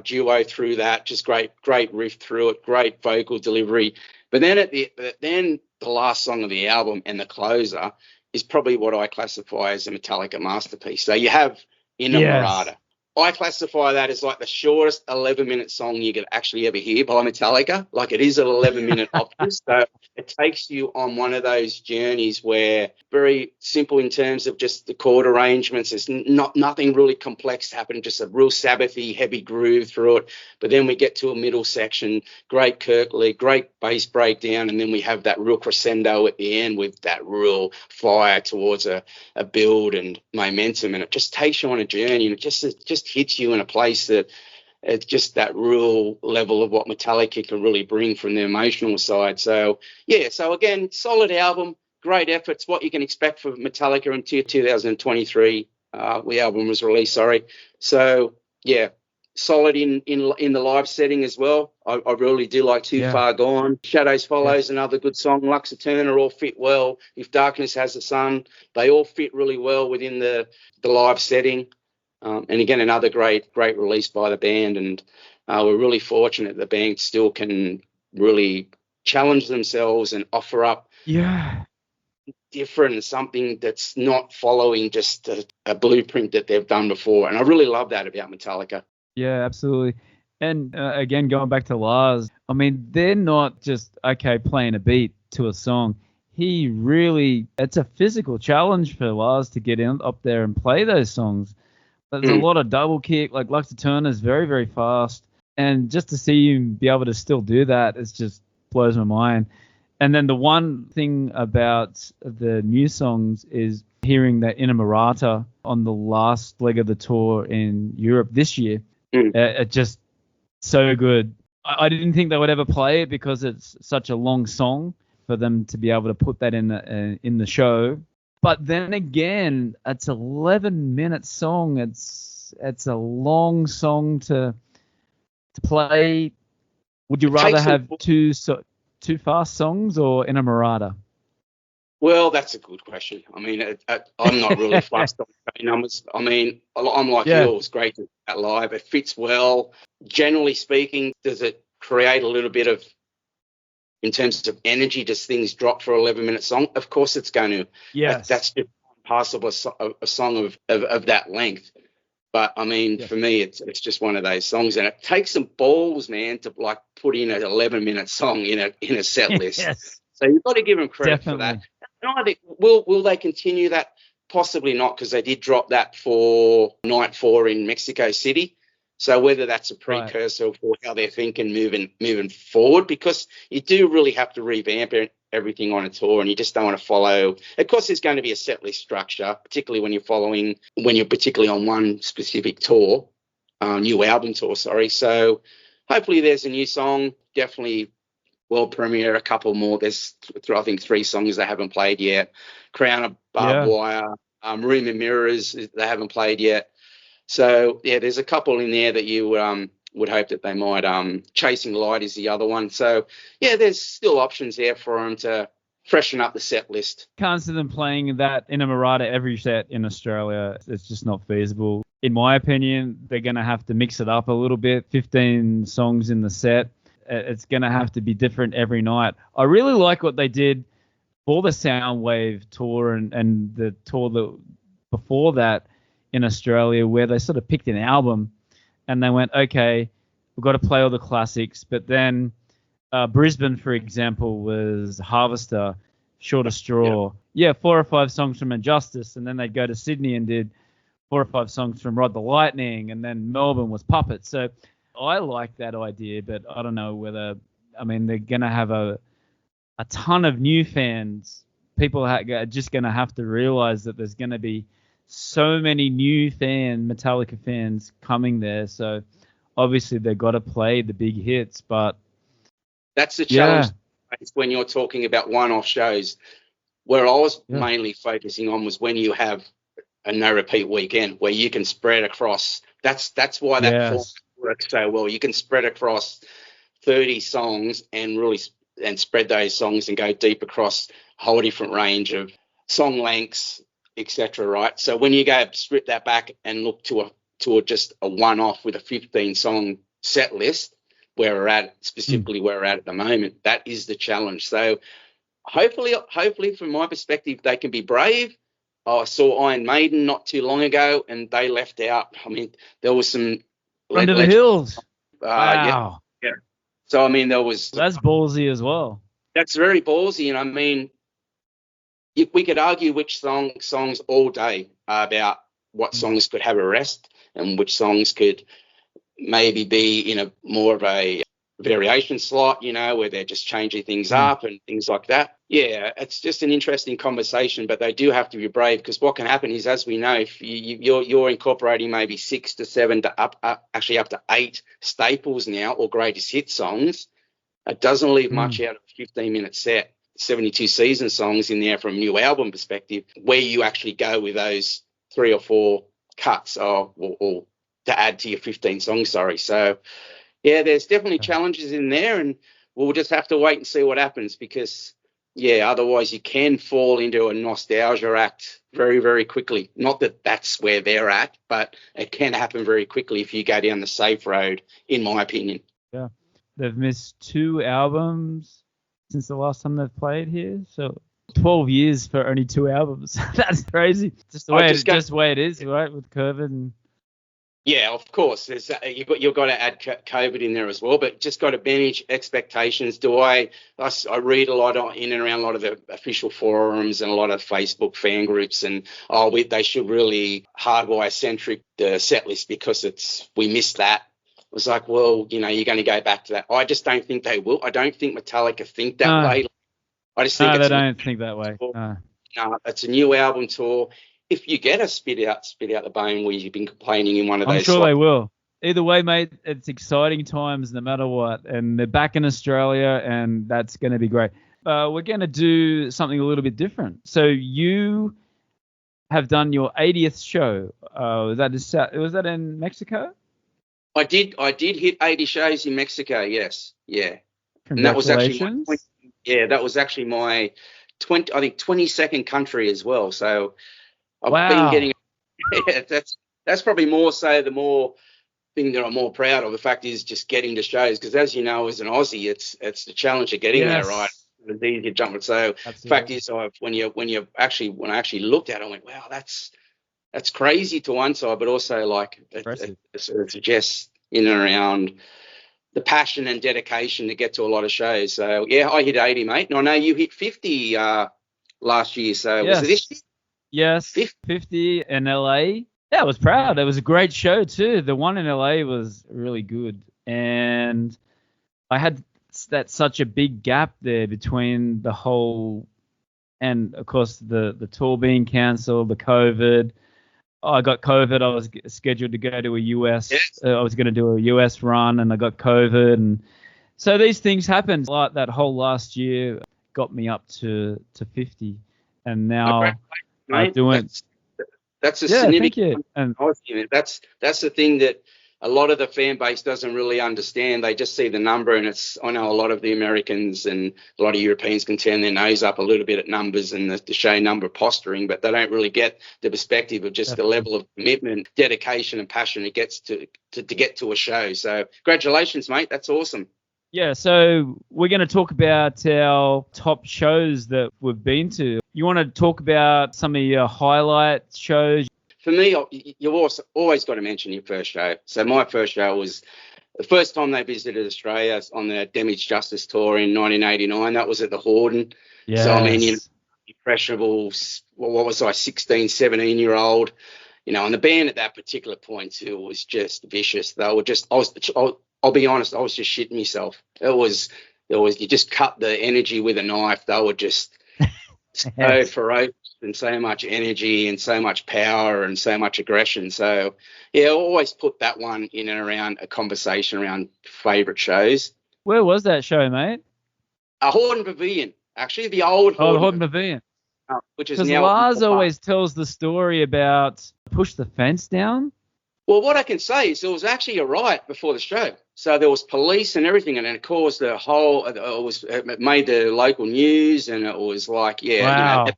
C: duo through that. Just great riff through it, great vocal delivery. But then the last song of the album and the closer is probably what I classify as a Metallica masterpiece. So you have Inamorata. I classify that as like the shortest 11-minute song you could actually ever hear by Metallica. Like, it is an 11-minute opera. So it takes you on one of those journeys where very simple in terms of just the chord arrangements. There's nothing really complex happening, just a real Sabbathy, heavy groove through it. But then we get to a middle section, great Kirkley, great bass breakdown, and then we have that real crescendo at the end with that real fire towards a build and momentum. And it just takes you on a journey, and it just hits you in a place that it's just that real level of what Metallica can really bring from the emotional side. So, yeah, so again, solid album, great efforts, what you can expect from Metallica in 2023. The album was released, sorry. So, yeah, solid in the live setting as well. I really do like Too Far Gone. Shadows Follows, another good song. Lux Eterna all fit well. If Darkness Has a Sun, they all fit really well within the live setting. And again, another great release by the band, and we're really fortunate the band still can really challenge themselves and offer up different, something that's not following just a blueprint that they've done before. And I really love that about Metallica.
B: Yeah, absolutely. And again, going back to Lars, I mean, they're not just, playing a beat to a song. It's a physical challenge for Lars to get up there and play those songs. There's a lot of double kick, like Lux Eterna is very, very fast. And just to see him be able to still do that, it just blows my mind. And then the one thing about the new songs is hearing that Inamorata on the last leg of the tour in Europe this year. It just so good. I didn't think they would ever play it because it's such a long song for them to be able to put that in the show. But then again, it's an 11-minute song. It's a long song to play. Would you rather have two fast songs or Inamorata?
C: Well, that's a good question. I mean, I'm not really fussed on numbers. I mean, I'm like you. It was great to do that live. It fits well. Generally speaking, does it create a little bit of, in terms of energy, does things drop for an 11-minute song? Of course it's going to.
B: Yes.
C: That's just possible, a song of that length. But, I mean, for me, it's just one of those songs. And it takes some balls, man, to, like, put in an 11-minute song in a set list.
B: Yes.
C: So you've got to give them credit for that. And I think, will they continue that? Possibly not, because they did drop that for Night 4 in Mexico City. So whether that's a precursor for how they're thinking moving forward, because you do really have to revamp everything on a tour, and you just don't want to follow. Of course, there's going to be a set list structure, particularly when you're particularly on one specific tour, new album tour, sorry. So hopefully there's a new song. Definitely world premiere, a couple more. There's, I think, 3 songs they haven't played yet. Crown of Barbed Wire, Room and Mirrors, they haven't played yet. So, yeah, there's a couple in there that you would hope that they might. Chasing Light is the other one. So, yeah, there's still options there for them to freshen up the set list.
B: Can't see them playing that Inamorata every set in Australia. It's just not feasible. In my opinion, they're going to have to mix it up a little bit. 15 songs in the set. It's going to have to be different every night. I really like what they did for the Soundwave tour and the tour before that in Australia, where they sort of picked an album and they went, okay, we've got to play all the classics. But then Brisbane, for example, was Harvester, Shorter Straw. Yeah, 4 or 5 songs from Injustice. And then they'd go to Sydney and did 4 or 5 songs from Rod the Lightning. And then Melbourne was Puppet. So I like that idea, but I don't know whether, I mean, they're going to have a ton of new fans. People are just going to have to realize that there's going to be so many new Metallica fans coming there. So obviously they've got to play the big hits, but
C: that's the challenge when you're talking about one-off shows. Where I was mainly focusing on was when you have a no repeat weekend where you can spread across. That's why that format works so well. You can spread across 30 songs and really spread those songs and go deep across a whole different range of song lengths, etc. Right? So when you go strip that back and look to just a one-off with a 15-song set list, where we're at, specifically where we're at the moment, that is the challenge. So hopefully, from my perspective, they can be brave. I saw Iron Maiden not too long ago, and they left out. I mean, there was some
B: Under the hills.
C: Yeah. So I mean,
B: That's ballsy as well.
C: That's very ballsy, and I mean, we could argue which songs all day about what songs could have a rest and which songs could maybe be in a more of a variation slot, where they're just changing things up and things like that. Yeah, it's just an interesting conversation, but they do have to be brave, because what can happen is, as we know, if you're incorporating maybe 6 to 7 to up to 8 staples now, or greatest hit songs, it doesn't leave much out of a 15-minute set. 72 season songs in there from a new album perspective, where you actually go with those 3 or 4 cuts or to add to your 15 songs, So, yeah, there's definitely challenges in there, and we'll just have to wait and see what happens, because, otherwise you can fall into a nostalgia act very, very quickly. Not that that's where they're at, but it can happen very quickly if you go down the safe road, in my opinion.
B: Yeah. They've missed 2 albums since the last time they've played here. So 12 years for only 2 albums. That's crazy. Just the way it is, right, with COVID. And
C: yeah, of course. There's you've got to add COVID in there as well, but just got to manage expectations. I read a lot in and around a lot of the official forums and a lot of Facebook fan groups, and they should really hardwire centric the set list, because we missed that. It was like, well, you're going to go back to that. I just don't think they will. I don't think Metallica think that way. I just think
B: they don't think that way.
C: No, it's a new album tour. If you get a spit out the bone where you've been complaining in one of those,
B: I'm sure they will. Either way, mate, it's exciting times no matter what. And they're back in Australia, and that's going to be great. We're going to do something a little bit different. So you have done your 80th show. Was that in Mexico?
C: I did hit 80 shows in Mexico, yes. Yeah. And that was actually my 22nd country as well. So I've been getting that's probably more so the more thing that I'm more proud of. The fact is just getting to shows, because as you know, as an Aussie, it's the challenge of getting there, right? It's easy to jump it. So the fact is, when I actually looked at it, I went, wow, that's crazy to one side, but also like it suggests in and around the passion and dedication to get to a lot of shows. So yeah, I hit 80, mate, and I know you hit 50 last year. So was it this year?
B: Yes, 50 in LA. Yeah, I was proud. It was a great show too. The one in LA was really good, and I had such a big gap there between the whole, and of course the tour being cancelled, the COVID. I got COVID. I was scheduled to go to a US. I was going to do a US run, and I got COVID, and so these things happened. Like that whole last year got me up to 50, and now I'm doing.
C: That's a significant. And that's the thing that a lot of the fan base doesn't really understand. They just see the number, and I know a lot of the Americans and a lot of Europeans can turn their nose up a little bit at numbers and the show number posturing, but they don't really get the perspective of just the level of commitment, dedication, and passion it gets to get to a show. So congratulations, mate. That's awesome.
B: Yeah, so we're going to talk about our top shows that we've been to. You want to talk about some of your highlight shows?
C: For me, you've always got to mention your first show. So my first show was the first time they visited Australia on the Damage Justice tour in 1989. That was at the Horden.
B: Yes.
C: So, I mean, impressionable, what was I, 16, 17-year-old, and the band at that particular point too was just vicious. They were just, I'll be honest, I was just shitting myself. You just cut the energy with a knife. They were just so ferocious and so much energy and so much power and so much aggression. So, yeah, I always put that one in and around a conversation around favourite shows.
B: Where was that show, mate?
C: Horden Pavilion, actually, the old Horden.
B: Oh, the Horden Pavilion.
C: Which is now.
B: Because Lars always tells the story about push the fence down.
C: Well, what I can say is there was actually a riot before the show. So there was police and everything, and it caused the whole. It made the local news, and it was like,
B: wow.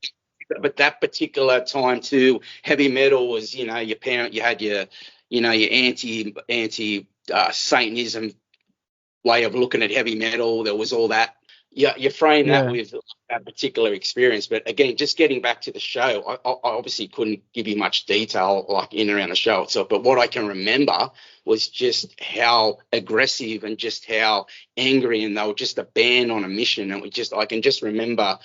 C: But that particular time too, heavy metal was, your parent. You had your anti Satanism way of looking at heavy metal. There was all that you frame that
B: Yeah.
C: with that particular experience. But again, just getting back to the show, I obviously couldn't give you much detail like in and around the show itself. But what I can remember was just how aggressive and just how angry, and they were just a band on a mission. And I can just remember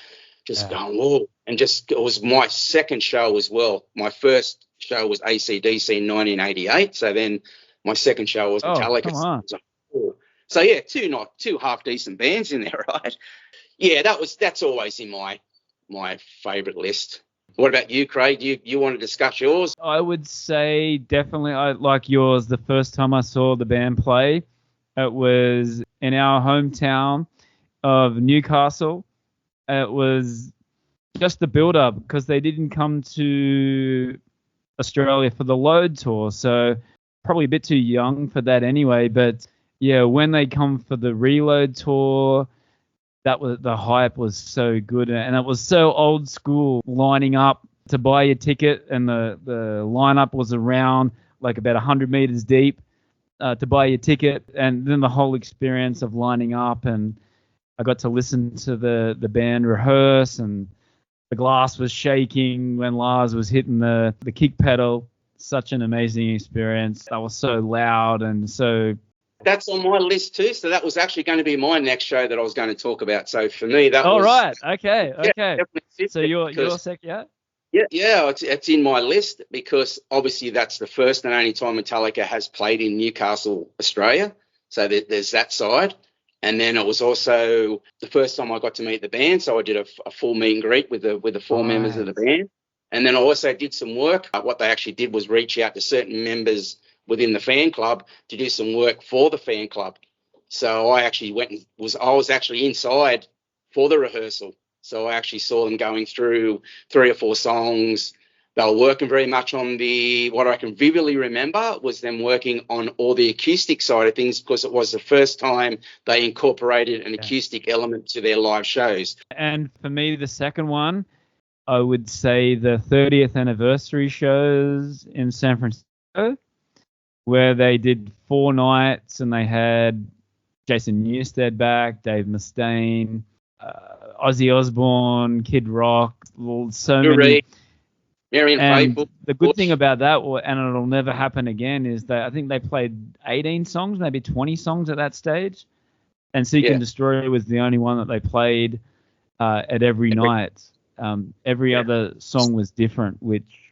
C: just going, whoa. And just, it was my second show as well. My first show was AC/DC in 1988. So then my second show was Metallica.
B: Come on.
C: So yeah, two half decent bands in there, right? Yeah, that's always in my favourite list. What about you, Craig? You want to discuss yours?
B: I would say definitely I like yours. The first time I saw the band play, it was in our hometown of Newcastle. It was just the build-up because they didn't come to Australia for the Load tour, so probably a bit too young for that anyway. But yeah, when they come for the Reload tour, the hype was so good, and it was so old school, lining up to buy your ticket, and the lineup was around like about 100 meters deep to buy your ticket, and then the whole experience of lining up, and I got to listen to the band rehearse, and the glass was shaking when Lars was hitting the kick pedal. Such an amazing experience. That was so loud and so.
C: That's on my list too. So that was actually going to be my next show that I was going to talk about. So for me, that was.
B: Right. Okay.
C: Yeah,
B: so your sec, yeah.
C: Yeah, it's in my list because obviously that's the first and only time Metallica has played in Newcastle, Australia. So there's that side. And then it was also the first time I got to meet the band. So I did a full meet and greet with the four members of the band. And then I also did some work. What they actually did was reach out to certain members within the fan club to do some work for the fan club. So I actually I was actually inside for the rehearsal. So I actually saw them going through 3 or 4 songs. They were working very much on what I can vividly remember was them working on all the acoustic side of things because it was the first time they incorporated an acoustic element to their live shows.
B: And for me, the second one, I would say the 30th anniversary shows in San Francisco, where they did 4 nights and they had Jason Newsted back, Dave Mustaine, Ozzy Osbourne, Kid Rock, so many.
C: Marian Faithfull.
B: The good thing about that, and it'll never happen again, is that I think they played 18 songs, maybe 20 songs at that stage. And Seek and Destroy was the only one that they played at every night. Every other song was different, which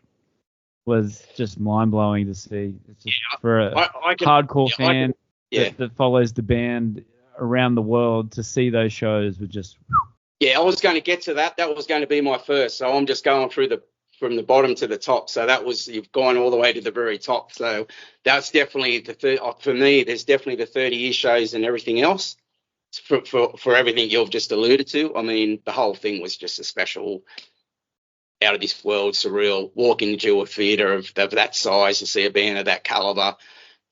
B: was just mind-blowing to see. It's just for a hardcore fan that follows the band around the world, to see those shows were just...
C: Yeah, I was going to get to that. That was going to be my first. So I'm just going through from the bottom to the top. So you've gone all the way to the very top. So that's definitely for me, there's definitely the 30-year shows and everything else for everything you've just alluded to. I mean, the whole thing was just a special, out of this world, surreal, walking into a theatre of that size to see a band of that caliber.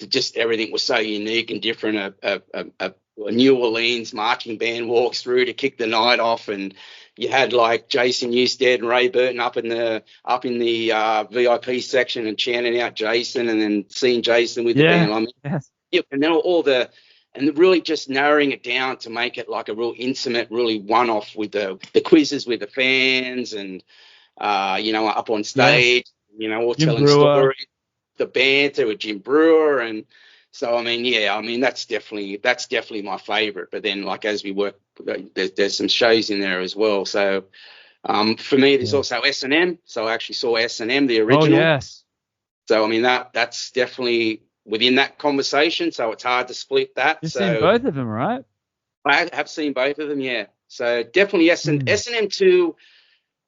C: Just everything was so unique and different. A New Orleans marching band walks through to kick the night off, and you had like Jason Newsted and Ray Burton up in the VIP section and chanting out Jason, and then seeing Jason with the band. I mean, and then and really just narrowing it down to make it like a real intimate, really one-off with the quizzes with the fans, and up on stage, all
B: Jim
C: telling
B: Brewer.
C: stories. The banter with Jim Brewer, and so I mean, that's definitely my favourite. But then, like as we work, there's some shows in there as well. So for me, there's also S&M. So I actually saw S&M, the original.
B: Oh yes.
C: So I mean that's definitely within that conversation. So it's hard to split that.
B: You've seen both of them, right?
C: I have seen both of them. Yeah. So definitely S&M 2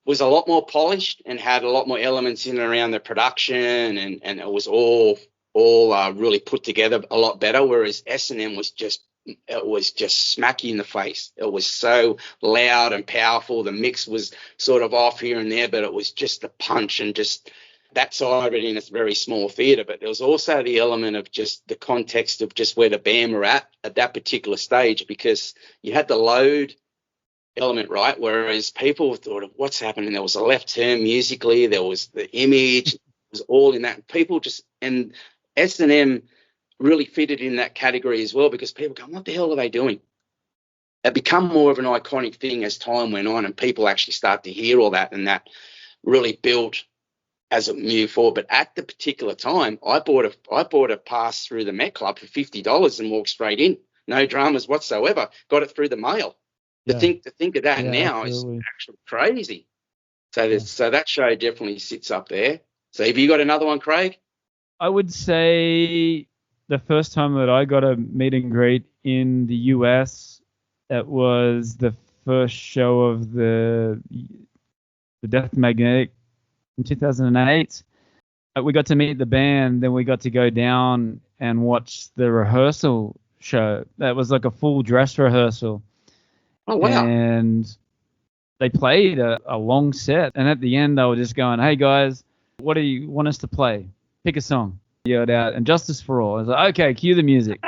C: was a lot more polished and had a lot more elements in and around the production, and it was all really put together a lot better. Whereas S&M was just smack you in the face. It was so loud and powerful. The mix was sort of off here and there, but it was just the punch and just that side of it in a very small theatre. But there was also the element of just the context of just where the band were at that particular stage, because you had the Load element, right? Whereas people thought of what's happening. There was a left turn musically, there was the image, it was all in that. People and S&M really fitted in that category as well, because people go, what the hell are they doing? it become more of an iconic thing as time went on, and people actually start to hear all that, and that really built as it moved forward. But at the particular time, I bought a pass through the Met Club for $50 and walked straight in, no dramas whatsoever. Got it through the mail.
B: Yeah.
C: To think of that now
B: absolutely.
C: is actually crazy. So that show definitely sits up there. So have you got another one, Craig?
B: I would say the first time that I got a meet and greet in the US, it was the first show of the Death Magnetic in 2008. We got to meet the band, then we got to go down and watch the rehearsal show. That was like a full dress rehearsal.
C: Oh, wow.
B: And they played a long set. And at the end, they were just going, hey, guys, what do you want us to play? Pick a song. Yelled out, and Justice for All. I was like, okay, cue the music.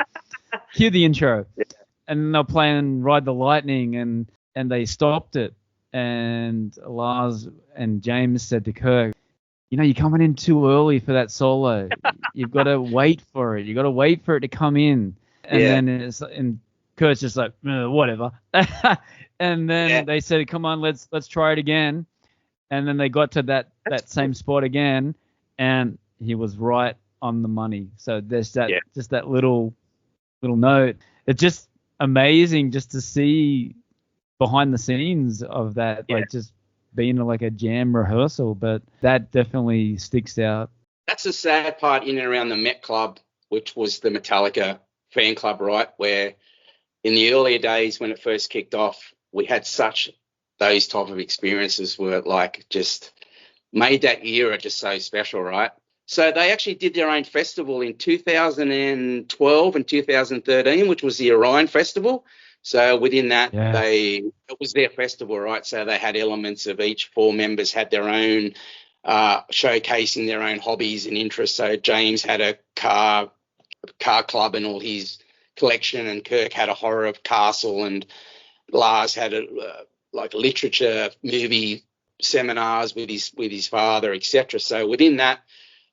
B: Cue the intro.
C: Yeah.
B: And they're playing Ride the Lightning, and they stopped it. And Lars and James said to Kirk, you're coming in too early for that solo. You've got to wait for it. You've got to wait for it to come in. And then and Kurt's just like, whatever. And then they said, come on, let's try it again. And then they got to that same spot again, and he was right on the money. So there's that just that little note. It's just amazing just to see behind the scenes of that, like just being like a jam rehearsal. But that definitely sticks out.
C: That's the sad part in and around the Met Club, which was the Metallica fan club, right? Where in the earlier days when it first kicked off, we had those type of experiences were like just made that era just so special, right? So they actually did their own festival in 2012 and 2013, which was the Orion Festival. So within that, it was their festival, right? So they had elements of each 4 members had their own showcasing their own hobbies and interests. So James had a car club and all his collection, and Kirk had a horror castle, and Lars had like literature, movie seminars with his father, etc. So within that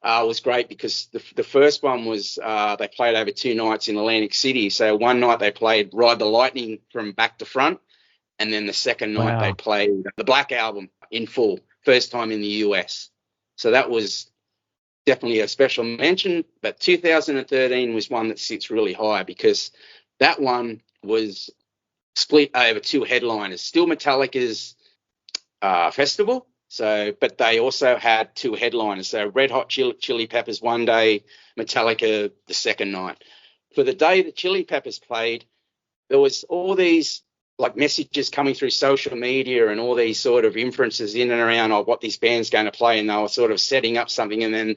C: was great because the first one was they played over 2 nights in Atlantic City. So one night they played Ride the Lightning from back to front, and then the second night they played the Black Album in full, first time in the US. So that was definitely a special mention. But 2013 was one that sits really high because that one was split over 2 headliners, still Metallica's festival. So, but they also had 2 headliners. So Red Hot Chili Peppers one day, Metallica the second night. For the day that Chili Peppers played, there was all these like messages coming through social media and all these sort of inferences in and around of what this band's going to play, and they were sort of setting up something. And then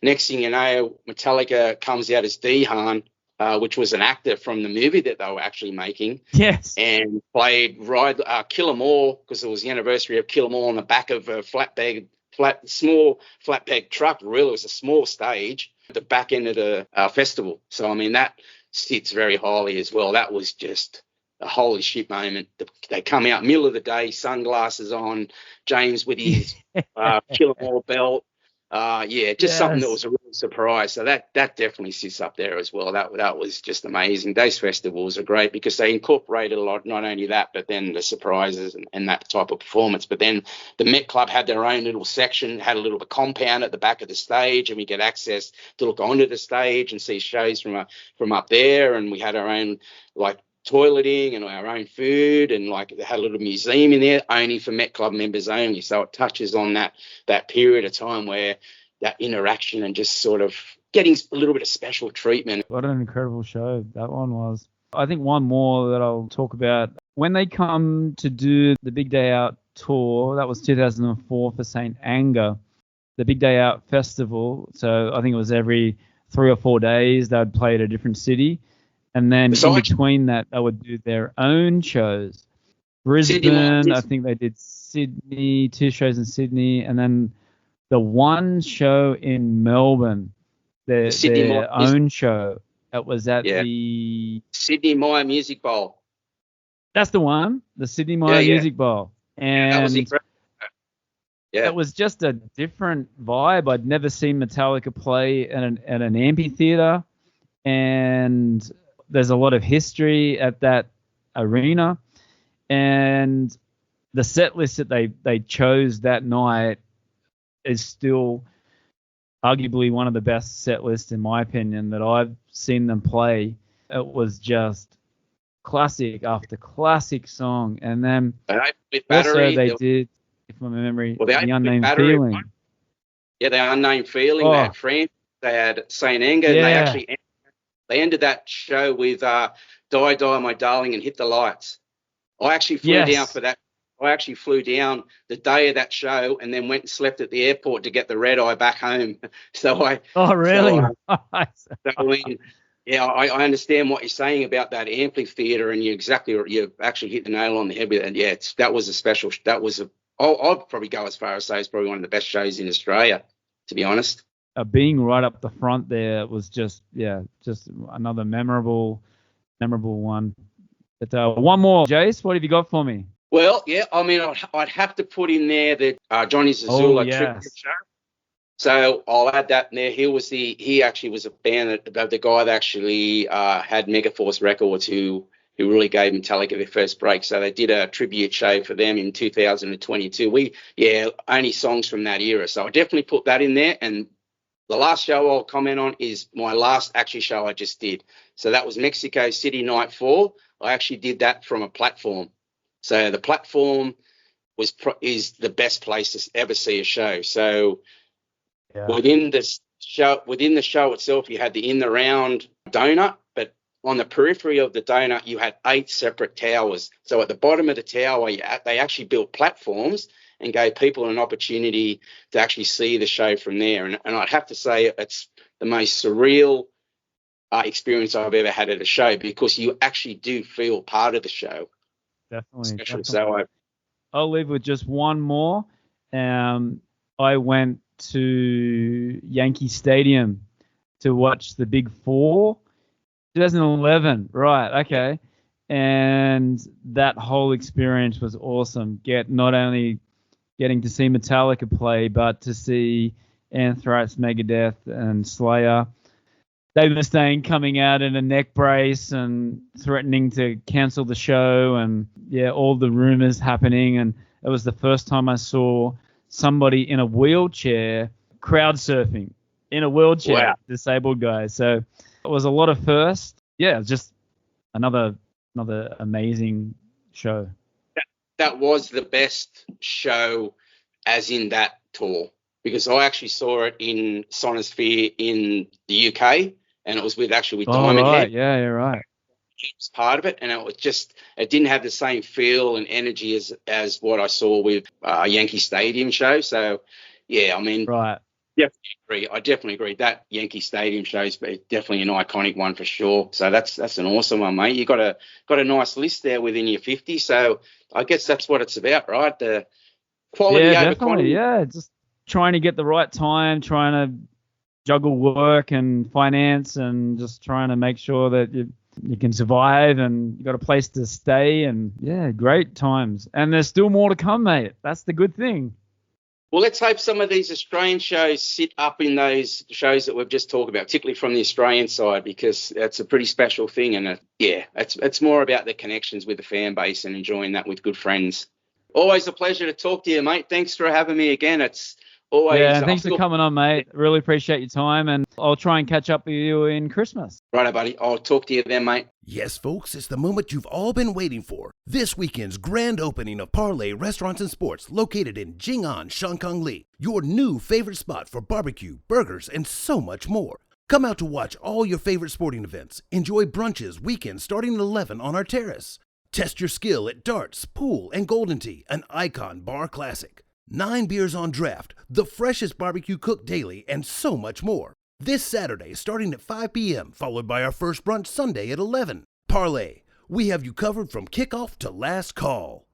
C: next thing you know, Metallica comes out as Dehan, which was an actor from the movie that they were actually making.
B: Yes.
C: And played Kill 'Em All, because it was the anniversary of Kill 'Em All, on the back of a small flatbed truck. Really, it was a small stage at the back end of the festival. So, I mean, that sits very highly as well. That was just a holy shit moment. They come out middle of the day, sunglasses on, James with his Kill 'Em All belt. Something that was a real surprise. So that definitely sits up there as well. That was just amazing. Those festivals are great because they incorporated a lot, not only that, but then the surprises and that type of performance. But then the Met Club had their own little section, had a little compound at the back of the stage, and we get access to look onto the stage and see shows from up there. And we had our own like toileting and our own food, and like they had a little museum in there only for Met Club members only. So it touches on that period of time where that interaction and just sort of getting a little bit of special treatment.
B: What an incredible show that one was. I think one more that I'll talk about, when they come to do the Big Day Out tour, that was 2004 for St. Anger, the Big Day Out festival. So I think it was every 3 or 4 days they would play at a different city. And then in between that, they would do their own shows. Brisbane, I think they did Sydney, 2 shows in Sydney, and then the one show in Melbourne, their own show. That was at the
C: Sydney Myer Music Bowl.
B: That's the one, the Sydney Myer Music Bowl. And
C: that was incredible. Yeah.
B: It was just a different vibe. I'd never seen Metallica play at an amphitheater, and there's a lot of history at that arena. And the set list that they chose that night is still arguably one of the best set lists, in my opinion, that I've seen them play. It was just classic after classic song. And then also they did, if my memory, The Unnamed Feeling.
C: Right? Yeah, The Unnamed Feeling.
B: Oh.
C: They had Friends. They had St. Anger.
B: Yeah.
C: And they actually ended that show with Die, Die, My Darling, and Hit the Lights. I actually flew down for that. I actually flew down the day of that show and then went and slept at the airport to get the red eye back home.
B: Oh, really?
C: I mean, yeah, I understand what you're saying about that amphitheater, and you actually hit the nail on the head with it. And yeah, I'd probably go as far as say it's probably one of the best shows in Australia, to be honest.
B: Being right up the front there was just another memorable one. But one more, Jace, what have you got for me?
C: Well, yeah, I mean, I'd have to put in there the Jonny Zazula Tribute Show. So I'll add that in there. He actually was a fan of the guy that actually had Megaforce Records, who really gave Metallica their first break. So they did a tribute show for them in 2022. Only songs from that era. So I definitely put that in there. And the last show I'll comment on is my last actually show I just did. So that was Mexico City Night 4. I actually did that from a platform. So the platform is the best place to ever see a show. So within the show itself, you had the in the round donut, but on the periphery of the donut, you had 8 separate towers. So at the bottom of the tower, they actually built platforms and gave people an opportunity to actually see the show from there. And I'd have to say it's the most surreal experience I've ever had at a show, because you actually do feel part of the show.
B: Definitely.
C: So
B: I'll leave with just one more. I went to Yankee Stadium to watch the Big Four, 2011. Right, okay. And that whole experience was awesome. Not only getting to see Metallica play, but to see Anthrax, Megadeth, and Slayer. Dave Mustaine coming out in a neck brace and threatening to cancel the show, and all the rumors happening. And it was the first time I saw somebody in a wheelchair crowd surfing in a wheelchair. Wow. Disabled guy. So it was a lot of firsts. Yeah, just another amazing show.
C: That was the best show as in that tour, because I actually saw it in Sonosphere in the UK, and it was with Diamond
B: right.
C: Head.
B: Yeah, you're right.
C: It was part of it, and it didn't have the same feel and energy as what I saw with Yankee Stadium show. So, yeah, I mean,
B: right.
C: I definitely agree. That Yankee Stadium show is definitely an iconic one for sure. So that's an awesome one, mate. You got a nice list there within your 50. So I guess that's what it's about, right? The quality over quantity.
B: Yeah, just trying to get the right time, trying to juggle work and finance, and just trying to make sure that you can survive and you got a place to stay, and great times. And there's still more to come, mate. That's the good thing.
C: Well, let's hope some of these Australian shows sit up in those shows that we've just talked about, particularly from the Australian side, because that's a pretty special thing. And it's more about the connections with the fan base and enjoying that with good friends. Always a pleasure to talk to you, mate. Thanks for having me again. It's always...
B: Yeah, thanks for coming on, mate. Really appreciate your time, and I'll try and catch up with you in Christmas.
C: Righto, buddy. I'll talk to you then, mate.
D: Yes, folks, it's the moment you've all been waiting for. This weekend's grand opening of Parlay Restaurants and Sports, located in Jing'an, Shangkang-li, your new favorite spot for barbecue, burgers, and so much more. Come out to watch all your favorite sporting events. Enjoy brunches weekends starting at 11 on our terrace. Test your skill at darts, pool, and golden tea, an icon bar classic. 9 beers on draft, the freshest barbecue cooked daily, and so much more. This Saturday, starting at 5 p.m., followed by our first brunch Sunday at 11. Parlay, we have you covered from kickoff to last call.